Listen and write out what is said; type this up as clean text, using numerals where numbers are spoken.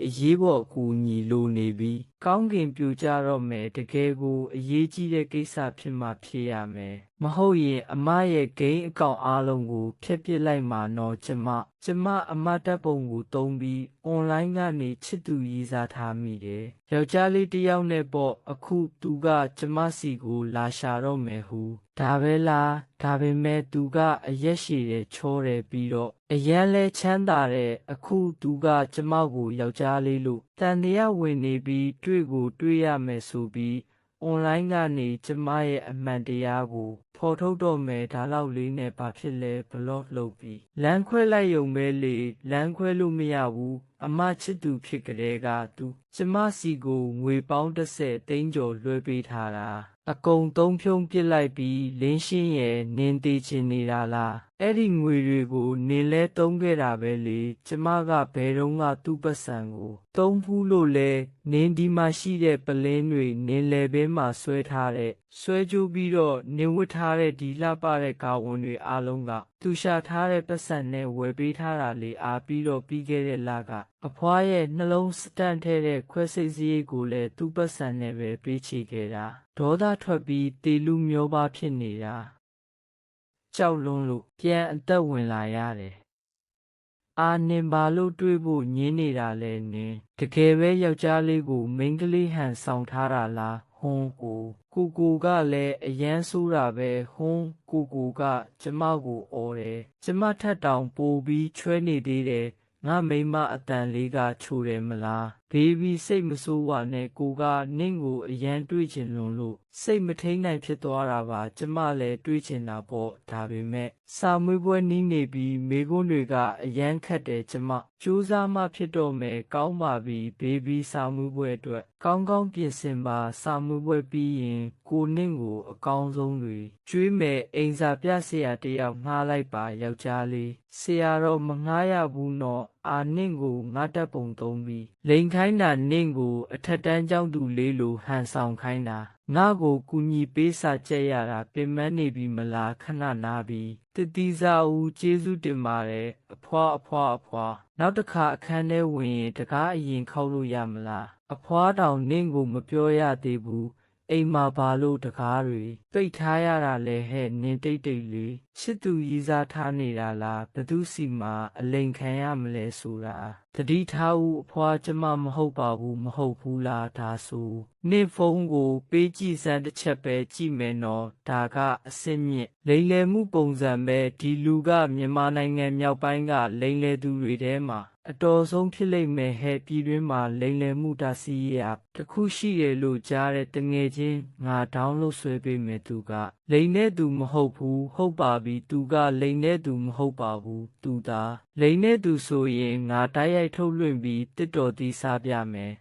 အရေးပေါ်အကူအညီလိုနေပြီကောင်းကင်ပြူကြတော့မယ်တကယ်ကိုအရေးကြီးတဲ့ကိစ္စဖြစ်မှဖြစ်ရမယ်မဟုတ်ရင်အမရဲ့ဂိမ်းအကောင့်အားလုံးကိုဖျက်ပစ်လိုက်မှာနော်ကျမအမတပ်ပုံကိုသုံးပြီးအွန်လိုင်းကနေချစ်သူရေးစားထားမိတယ်ယောက်ျားလေးတစ်ယောက်နဲ့ပေါ့အခုသူကကျမစီကိုလာရှာတော့မယ်ဟုဒါပဲလားဒါပေမဲ့သူကအရက်ရှည်တယ်ချောတယ်ပြီးတော့အရန်လဲချမ်းသာတယ်အခုသူကကျမကိုယောက်ျားလေးလို့တန်တရားဝင်နေပြီးတွေ့ရမယ်ဆိုပြီးအွန်လိုင်းကနေကျမရဲ့အမှန်တရားကိုဖော်ထုတ်တော့မယ်ဒါလောက်လေးနဲ့ဘာဖြစ်လဲဘလော့လုပ်ပြီးလမ်းခွဲလိုက်ရုံပဲလေလမ်းခွဲလို့မရဘူးအမချစ်သူဖြစ်ကြတဲ့ကသူကျမစီကိုငွေပေါင်း30သိန်းကျော်လွှဲပေးထားတာအကုန်သုံးဖြုံးပစ်လိုက်ပြီးလင်းရှင်းရဲ့နင်းသေးချင်နေတာလားအဲ့ဒီငွေတွေကိုနင်းလဲသုံးခဲ့တာပဲလေကျမကဘယ်တော့မှသူ့ပတ်စံကိုသုံးဘူးလို့လဲနင်းဒီမှာရှိတဲ့ပလင်းတွေနင်းလဲဘဲမှာဆွဲထားတဲ့ဆွဲကြိုးပြီးတော့နင်းဝတ်ထားတဲ့ဒီလှပတဲ့ကာဝန်တွေအားလုံးကသူရှာထားတဲ့ပတ်စံနဲ့ဝယ်ပေးထားတာလေအားပြီးတော့ပြီးခဲ့တဲ့လကအဖွားရဲ့နှလုံးစတန့်ထဲတဲ့ခွဲစိတ်စရိတ်ကိုလည်းသူ့ပတ်စံနဲ့ပဲပေးချေခဲ့တာဒေါသထွက်ပြီးတေလူမျောပါဖြစ်နေတာကြောက်လွန်းလို့ပြန်အသက်ဝင်လာရတယ်အာနင်ဘာလို့တွေးဖို့ညင်းနေတာလဲနင်တကယ်ပဲယောက်ျားလေးကိုမိန်းကလေးဟန်ဆောင်ထားတာလားဟွန်းကိုကလည်းအရန်ဆိုးတာပဲဟွန်းကိုကကျမကိုအော်တယ်ကျမထက်တောင်ပိုပြီးချွဲနေသေးတယ်ငါမိမအတန်လေးကချိုတယ်မလားဘေဘီစိတ်မဆိုးပါနဲ့ကိုကနင့်ကိုအရန်တွေးချင်လွန်းလို့စိတ်မထိန်နိုင်ဖြစ်သွားတာပါကျမလည်းတွေးချင်တာပေါ့ဒါပေမဲ့စာမွေးပွဲနီးနေပြီးမိကွန်းတွေကအရန်ခတ်တယ်ကျမကြိုးစားမှဖြစ်တော့မယ်ကောင်းပါပြီဘေဘီစာမွေးပွဲအတွက်ကောင်းပြင်ဆင်ပါစာမွေးပွဲပြီးရင်ကိုနင့်ကိုအကောင်းဆုံးတွေကျွေးမယ်အိမ်စာပြဆရာတယောက်ငှားလိုက်ပါယောက်ျားလေးဆရာတော့မငှားရဘူးနော်အာနင့်ကိုငါတပ်ပုံသုံးပြီးလိန်ခိုင်းတာနင့်ကိုအထက်တန်းကျောင်းသူလေးလိုဟန်ဆောင်ခိုင်းတာငါကိုကူညီပေးစာကြက်ရတာပင်မနေပြီမလားခဏနာပြီတတိစာဦးကျေးဇူးတင်ပါတယ်အဖွာနောက်တစ်ခါအခန်းထဲဝင်ရင်တကားအရင်ခောက်လို့ရမလားအဖွာတောင်နင့်ကိုမပြောရသေးဘူးအိမ်မှာဘာလို့တကားတွေပိတ်ထားရတာလဲဟဲ့နင်တိတ်လေးချစ်သူရေးစားထားနေတာလားဘသူစီမှာအလိန်ခံရမလဲဆိုတာတတိထားဦးအဖွာကျမမဟုတ်ပါဘူးမဟုတ်ဘူးလားဒါဆိုနင့်ဖုန်းကိုပေးကြည့်စမ်းတစ်ချက်ပဲကြည့်မယ်နော်ဒါကအစ်စ်မြင့်လိမ်လည်မှုပုံစံပဲဒီလူကမြန်မာနိုင်ငံမြောက်ပိုင်းကလိမ်လည်သူတွေထဲမှာအတော်ဆုံးဖြစ်လိမ့်မယ်ဟဲ့ပြည်တွင်းမှာလိမ်လည်မှုတာစီရတခုရှိတယ်လို့ကြားတဲ့တငယ်ချင်းငါဒေါင်းလို့ဆွဲပေးမယ်သူကလိမ်တဲ့သူမဟုတ်ဘူးဟုတ်ပါပြီသူကလိမ်တဲ့သူမဟုတ်ပါဘူးသူသာလိမ်တဲ့သူဆိုရင်ငါတိုက်ရိုက်ထုတ်လွှင့်ပြီးတစ်တော်သီးစားပြမယ်